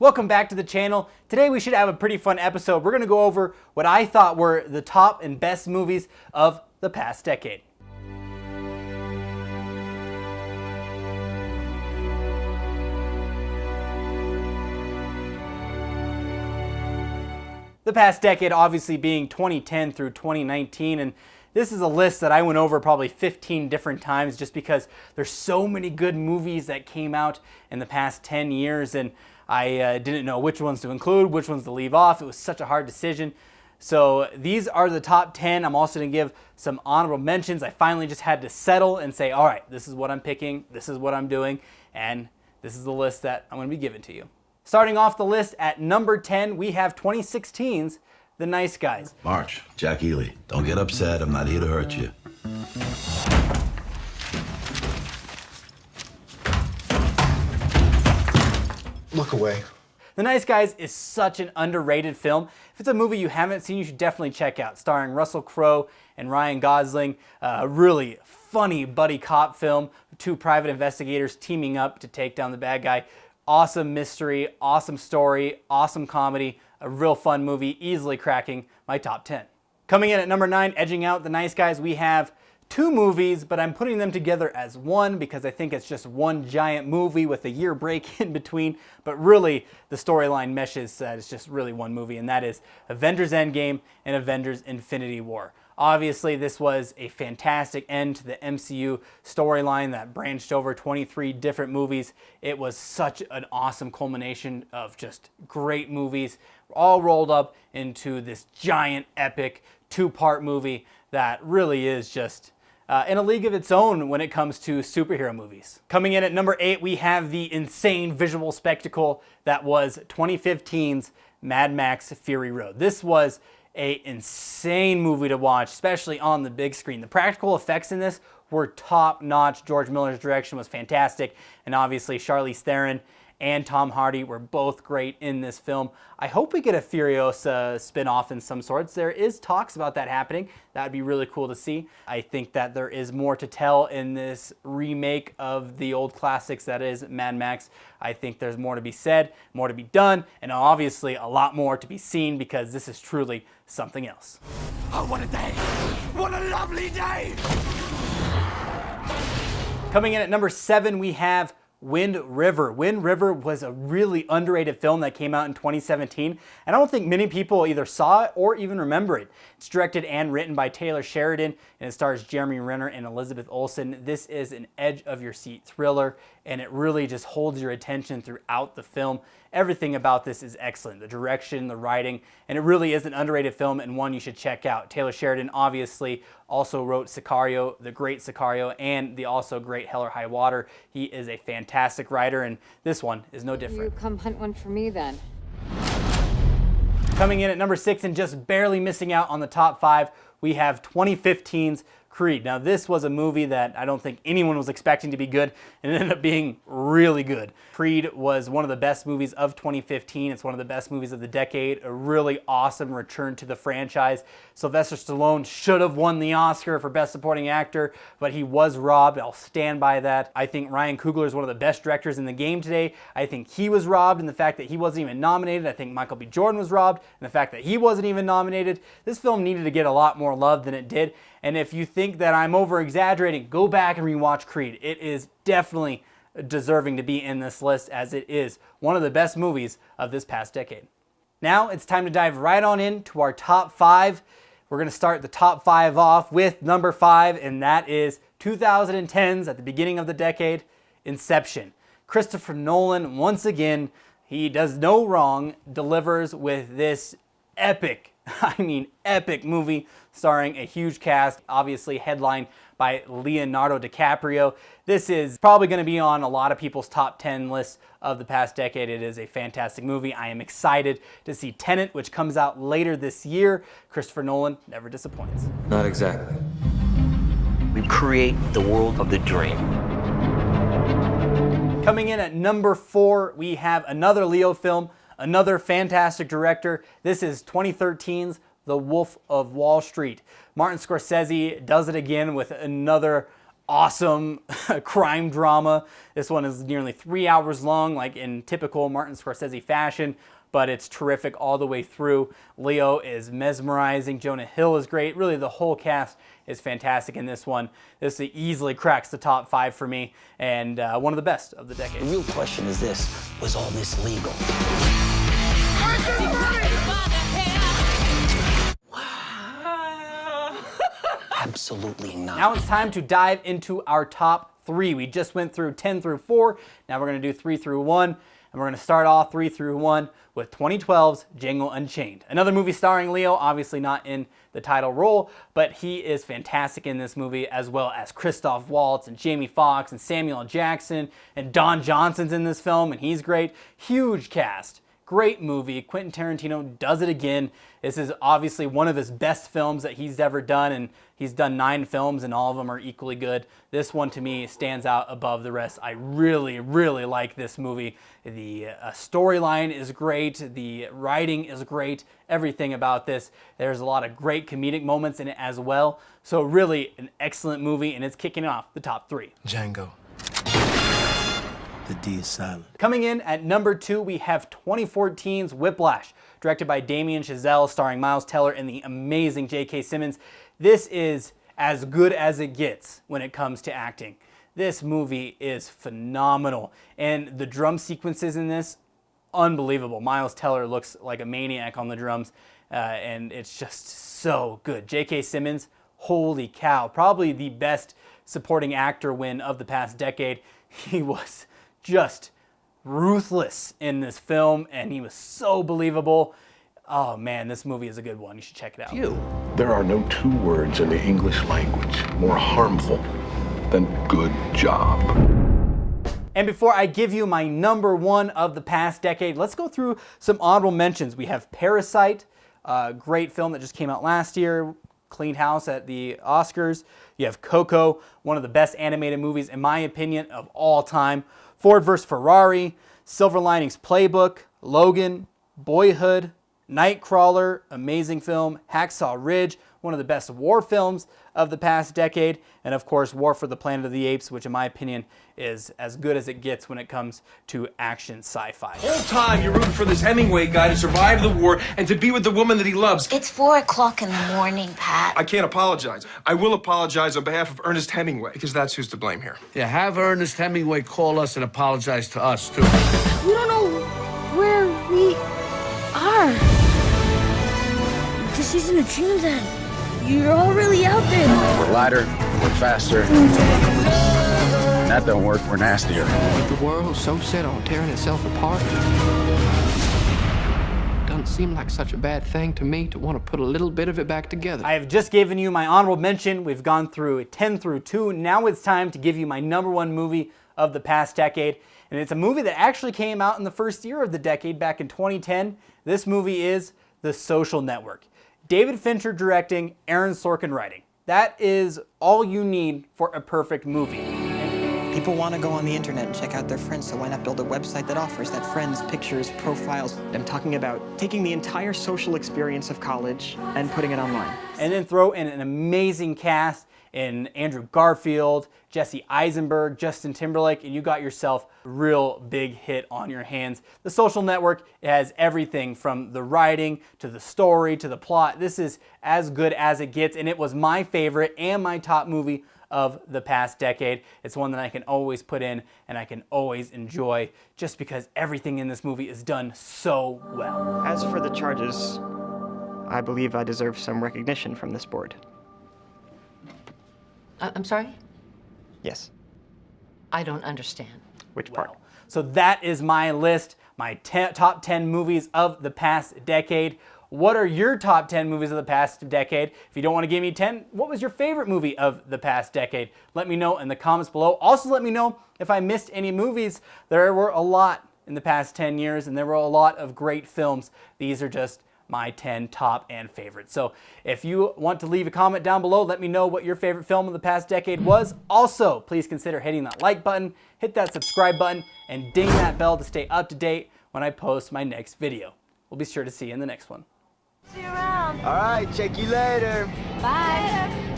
Welcome back to the channel. Today we should have a pretty fun episode. We're going to go over what I thought were the top and best movies of the past decade. The past decade obviously being 2010 through 2019, and this is a list that I went over probably 15 different times just because there's so many good movies that came out in the past 10 years, and I didn't know which ones to include, which ones to leave off. It was such a hard decision. So these are the top 10. I'm also going to give some honorable mentions. I finally just had to settle and say, all right, this is what I'm picking, this is what I'm doing, and this is the list that I'm going to be giving to you. Starting off the list at number 10, we have 2016's The Nice Guys. March, Jack Ely, don't get upset. I'm not here to hurt you. Look away. The Nice Guys is such an underrated film. If it's a movie you haven't seen, you should definitely check out. Starring Russell Crowe and Ryan Gosling. A really funny buddy cop film. Two private investigators teaming up to take down the bad guy. Awesome mystery, awesome story, awesome comedy. A real fun movie, easily cracking my top 10. Coming in at number 9, edging out The Nice Guys, we have two movies, but I'm putting them together as one because I think it's just one giant movie with a year break in between, but really the storyline meshes that it's just really one movie, and that is Avengers Endgame and Avengers Infinity War. Obviously, this was a fantastic end to the MCU storyline that branched over 23 different movies. It was such an awesome culmination of just great movies, all rolled up into this giant, epic, two-part movie that really is just in a league of its own when it comes to superhero movies. Coming in at number 8, we have the insane visual spectacle that was 2015's Mad Max Fury Road. This was an insane movie to watch, especially on the big screen. The practical effects in this were top-notch. George Miller's direction was fantastic, and obviously Charlize Theron and Tom Hardy were both great in this film. I hope we get a Furiosa spin-off in some sorts. There is talks about that happening. That would be really cool to see. I think that there is more to tell in this remake of the old classics that is Mad Max. I think there's more to be said, more to be done, and obviously a lot more to be seen because this is truly something else. Oh, what a day! What a lovely day! Coming in at number 7, we have Wind River. Wind River was a really underrated film that came out in 2017, and I don't think many people either saw it or even remember it. It's directed and written by Taylor Sheridan, and it stars Jeremy Renner and Elizabeth Olsen. This is an edge-of-your-seat thriller, and it really just holds your attention throughout the film. Everything about this is excellent. The direction, the writing, and it really is an underrated film and one you should check out. Taylor Sheridan obviously also wrote Sicario, the great Sicario, and the also great Hell or High Water. He is a fantastic writer, and this one is no different. You come hunt one for me then. Coming in at number 6 and just barely missing out on the top 5, we have 2015's Creed. Now this was a movie that I don't think anyone was expecting to be good, and it ended up being really good. Creed was one of the best movies of 2015. It's one of the best movies of the decade. A really awesome return to the franchise. Sylvester Stallone should have won the Oscar for Best Supporting Actor, but he was robbed. I'll stand by that. I think Ryan Coogler is one of the best directors in the game today. I think he was robbed in the fact that he wasn't even nominated. I think Michael B. Jordan was robbed in the fact that he wasn't even nominated. This film needed to get a lot more love than it did. And if you think that I'm over-exaggerating, go back and rewatch Creed. It is definitely deserving to be in this list, as it is one of the best movies of this past decade. Now it's time to dive right on into our top 5. We're going to start the top 5 off with number 5, and that is 2010's, at the beginning of the decade, Inception. Christopher Nolan, once again, he does no wrong, delivers with this epic movie starring a huge cast, obviously headlined by Leonardo DiCaprio. This is probably going to be on a lot of people's top 10 lists of the past decade. It is a fantastic movie. I am excited to see Tenet, which comes out later this year. Christopher Nolan never disappoints. Not exactly. We create the world of the dream. Coming in at number 4, we have another Leo film, another fantastic director. This is 2013's The Wolf of Wall Street. Martin Scorsese does it again with another awesome crime drama. This one is nearly 3 hours long, like in typical Martin Scorsese fashion, but it's terrific all the way through. Leo is mesmerizing. Jonah Hill is great. Really, the whole cast is fantastic in this one. This easily cracks the top 5 for me, and one of the best of the decade. The real question is this: was all this legal? Absolutely not. Now it's time to dive into our top 3. We just went through 10 through 4. Now we're going to do 3 through 1. And we're going to start off 3 through 1 with 2012's Django Unchained. Another movie starring Leo, obviously not in the title role, but he is fantastic in this movie, as well as Christoph Waltz and Jamie Foxx and Samuel L. Jackson, and Don Johnson's in this film, and he's great. Huge cast. Great movie. Quentin Tarantino does it again. This is obviously one of his best films that he's ever done, and he's done 9 films, and all of them are equally good. This one, to me, stands out above the rest. I really, really like this movie. The storyline is great. The writing is great. Everything about this. There's a lot of great comedic moments in it as well. So really, an excellent movie, and it's kicking off the top 3. Django. The D is silent. Coming in at number 2, we have 2014's Whiplash, directed by Damien Chazelle, starring Miles Teller and the amazing J.K. Simmons. This is as good as it gets when it comes to acting. This movie is phenomenal, and the drum sequences in this, unbelievable. Miles Teller looks like a maniac on the drums, and it's just so good. J.K. Simmons, holy cow, probably the best supporting actor win of the past decade. He was just ruthless in this film, and he was so believable. Oh man, this movie is a good one. You should check it out. There are no 2 words in the English language more harmful than good job. And before I give you my number 1 of the past decade, let's go through some honorable mentions. We have Parasite, a great film that just came out last year, cleaned house at the Oscars. You have Coco, one of the best animated movies, in my opinion, of all time. Ford vs. Ferrari, Silver Linings Playbook, Logan, Boyhood, Nightcrawler, amazing film, Hacksaw Ridge, one of the best war films of the past decade, and of course War for the Planet of the Apes, which in my opinion is as good as it gets when it comes to action sci-fi. Whole time you're rooting for this Hemingway guy to survive the war and to be with the woman that he loves. It's 4 o'clock in the morning, Pat. I can't apologize. I will apologize on behalf of Ernest Hemingway, because that's who's to blame here. Yeah, have Ernest Hemingway call us and apologize to us, too. We don't know where we are. This isn't a dream then. You're all really out there. We're lighter, we're faster. That don't work, we're nastier. The world's so set on tearing itself apart. Doesn't seem like such a bad thing to me to want to put a little bit of it back together. I have just given you my honorable mention. We've gone through 10 through 2. Now it's time to give you my number 1 movie of the past decade. And it's a movie that actually came out in the first year of the decade, back in 2010. This movie is The Social Network. David Fincher directing, Aaron Sorkin writing. That is all you need for a perfect movie. People want to go on the internet and check out their friends, so why not build a website that offers that? Friends, pictures, profiles. I'm talking about taking the entire social experience of college and putting it online. And then throw in an amazing cast in Andrew Garfield, Jesse Eisenberg, Justin Timberlake, and you got yourself a real big hit on your hands. The Social Network has everything from the writing to the story to the plot. This is as good as it gets, and it was my favorite and my top movie of the past decade. It's one that I can always put in and I can always enjoy, just because everything in this movie is done so well. As for the charges, I believe I deserve some recognition from this board. I'm sorry? Yes. I don't understand. Which part? So that is my list, my top 10 movies of the past decade. What are your top 10 movies of the past decade? If you don't want to give me 10, what was your favorite movie of the past decade? Let me know in the comments below. Also, let me know if I missed any movies. There were a lot in the past 10 years, and there were a lot of great films. These are just my 10 top and favorites. So if you want to leave a comment down below, let me know what your favorite film of the past decade was. Also, please consider hitting that like button, hit that subscribe button, and ding that bell to stay up to date when I post my next video. We'll be sure to see you in the next one. See you around. All right, check you later. Bye.